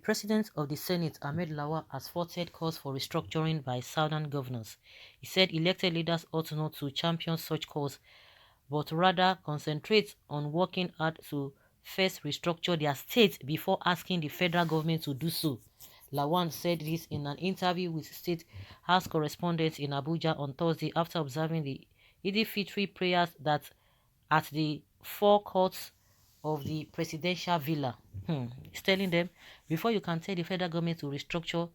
president of the Senate, Ahmed Lawal, has faulted calls for restructuring by southern governors. He said elected leaders ought not to champion such calls, but rather concentrate on working hard to first restructure their state before asking the federal government to do so. Lawal said this in an interview with State House correspondents in Abuja on Thursday after observing the Eid-al-Fitr prayers at the forecourts of the presidential villa. He's telling them, before you can tell the federal government to restructure,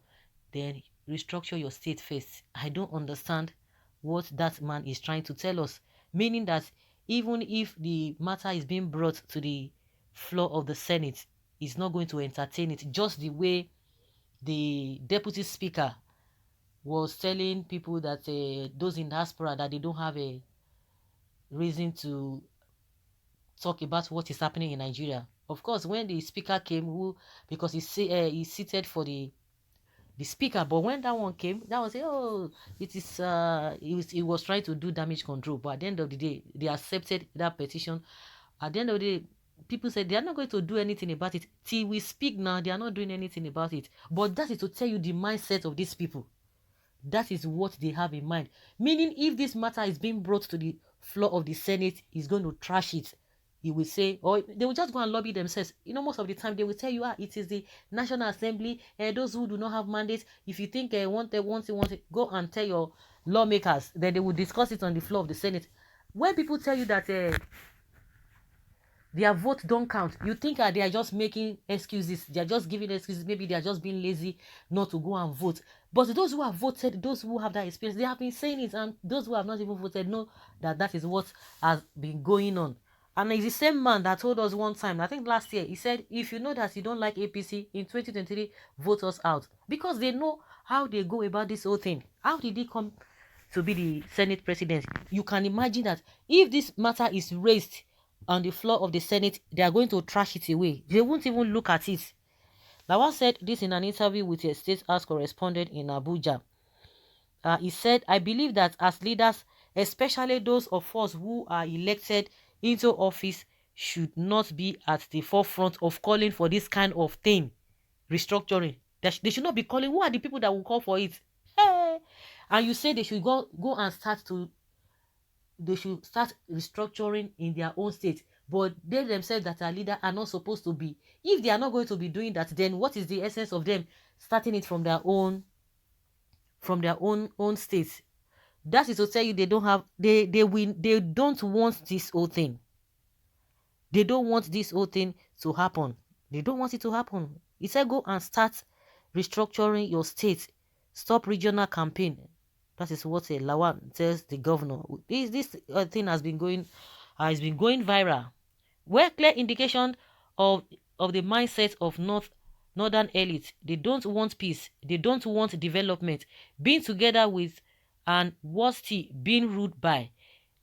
then restructure your state first. I don't understand what that man is trying to tell us. Meaning that even if the matter is being brought to the floor of the Senate, he's not going to entertain it, just the way the deputy speaker was telling people that those in diaspora that they don't have a reason to talk about what is happening in Nigeria. Of course, when the speaker came, because he's seated for the speaker, but when that one came, that was it is he was trying to do damage control. But at the end of the day, they accepted that petition. At the end of the day, people said they are not going to do anything about it. Till we speak now, they are not doing anything about it. But that is to tell you the mindset of these people. That is what they have in mind. Meaning, if this matter is being brought to the floor of the Senate, he's going to trash it. He will say, or they will just go and lobby themselves. Most of the time they will tell you, it is the National Assembly, those who do not have mandates. If you think want it, go and tell your lawmakers. Then they will discuss it on the floor of the Senate. When people tell you that their vote don't count, you think they are just making excuses. They are just giving excuses. Maybe they are just being lazy not to go and vote. But those who have voted, those who have that experience, they have been saying it, and those who have not even voted know that that is what has been going on. And it's the same man that told us one time, I think last year, he said, if you know that you don't like APC in 2023, vote us out. Because they know how they go about this whole thing. How did he come to be the Senate president? You can imagine that if this matter is raised on the floor of the Senate, they are going to trash it away. They won't even look at it. Lawal said this in an interview with a State House correspondent in Abuja. He said, I believe that as leaders, especially those of us who are elected into office, should not be at the forefront of calling for this kind of thing, restructuring. They should not be calling. Who are the people that will call for it? Hey! And you say they should go and they should start restructuring in their own state, but they themselves that are leader are not supposed to be. If they are not going to be doing that, then what is the essence of them starting it from their own state? That is to tell you they don't have they don't want this whole thing. They don't want this whole thing to happen. They don't want it to happen. He said go and start restructuring your state. Stop regional campaign. That is what Lawal tells the governor. This thing has been going viral. Where clear indication of the mindset of northern elite. They don't want peace. They don't want development. Being together with and worstly being ruled by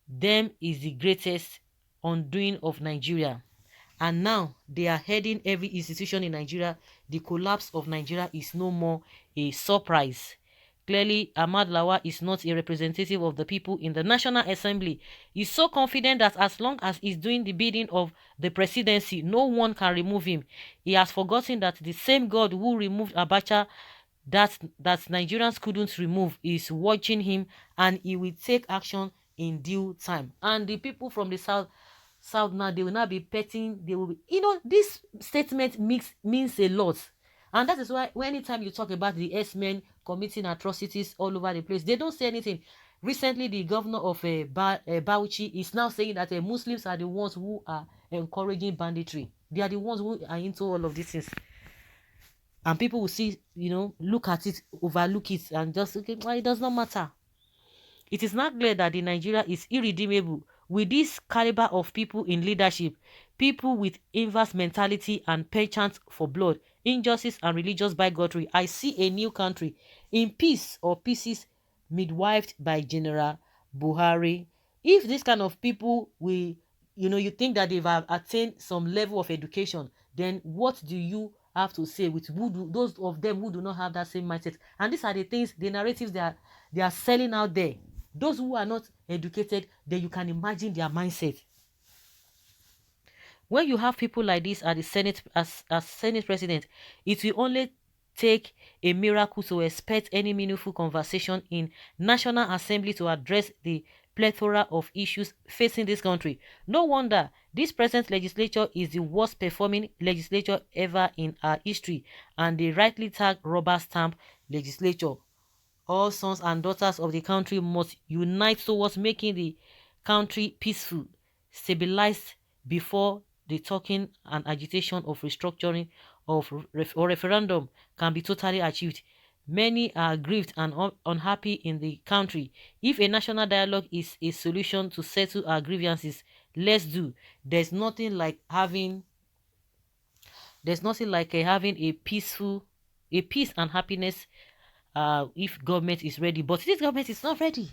them is the greatest undoing of Nigeria. And now they are heading every institution in Nigeria. The collapse of Nigeria is no more a surprise. Clearly, Ahmad Lawal is not a representative of the people in the National Assembly. He's so confident that as long as he's doing the bidding of the presidency, no one can remove him. He has forgotten that the same God who removed Abacha that Nigerians couldn't remove is watching him, and he will take action in due time. And the people from the south now, they will not be petting. They will be, this statement means a lot. And that is why anytime you talk about the S-men committing atrocities all over the place, they don't say anything. Recently, the governor of Bauchi is now saying that Muslims are the ones who are encouraging banditry. They are the ones who are into all of these things. And people will see, look at it, overlook it, and just, okay, well, it does not matter. It is not clear that the Nigeria is irredeemable. With this caliber of people in leadership, people with inverse mentality and penchant for blood, injustice and religious bigotry, I see a new country in peace or pieces midwifed by General Buhari. If this kind of people will, you think that they've attained some level of education, then what do you have to say with those of them who do not have that same mindset? And these are the things, the narratives they are selling out there. Those who are not educated, then you can imagine their mindset. When you have people like this at the Senate as Senate president, it will only take a miracle to expect any meaningful conversation in National Assembly to address the plethora of issues facing this country. No wonder this present legislature is the worst performing legislature ever in our history, and they rightly tag rubber stamp legislature. All sons and daughters of the country must unite towards making the country peaceful, stabilized before the talking and agitation of restructuring of or referendum can be totally achieved. Many are grieved and unhappy in the country. If a national dialogue is a solution to settle our grievances, let's do. There's nothing like having having a peace and happiness if government is ready. But this government is not ready.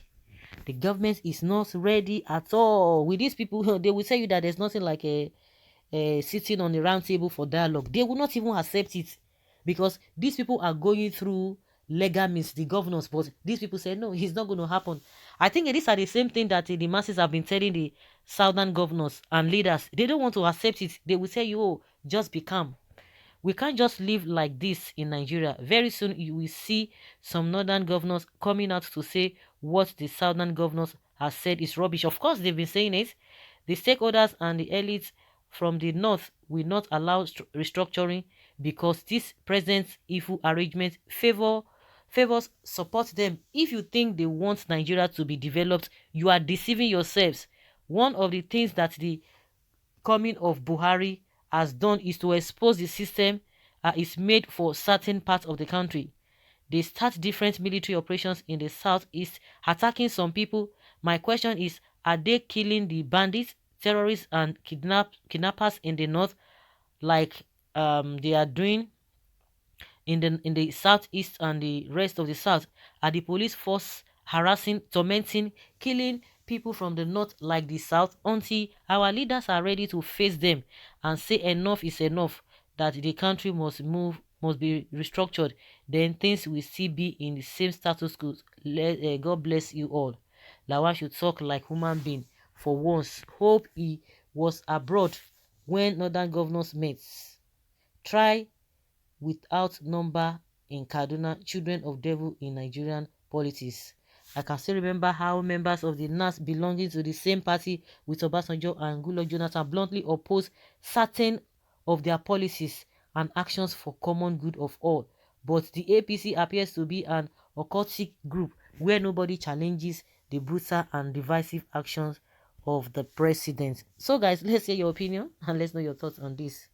The government is not ready at all. With these people, they will tell you that there's nothing like a sitting on the round table for dialogue. They will not even accept it, because these people are going through legal means, the governors. But these people say no, it's not going to happen. I think these are the same thing that the masses have been telling the southern governors and leaders. They don't want to accept it. They will say, oh, just be calm. We can't just live like this in Nigeria. Very soon you will see some northern governors coming out to say what the southern governors have said is rubbish. Of course, they've been saying it. The stakeholders and the elites from the north will not allow restructuring, because this present evil arrangement favors support them. If you think they want Nigeria to be developed, you are deceiving yourselves. One of the things that the coming of Buhari has done is to expose the system is made for certain parts of the country. They start different military operations in the southeast, attacking some people. My question is, are they killing the bandits, terrorists, and kidnappers in the north, like they are doing in the southeast and the rest of the south? Are the police force harassing, tormenting, killing people from the north like the south? Until our leaders are ready to face them and say enough is enough, that the country must be restructured, then things will still be in the same status quo. God bless you all. Lawa should talk like human being for once. Hope he was abroad when northern governors met. Try without number in Kaduna, children of devil in Nigerian politics. I can still remember how members of the NAS belonging to the same party with Obasanjo and Goodluck Jonathan bluntly opposed certain of their policies and actions for common good of all. But the APC appears to be an occultic group where nobody challenges the brutal and divisive actions of the president. So guys, let's hear your opinion and let's know your thoughts on this.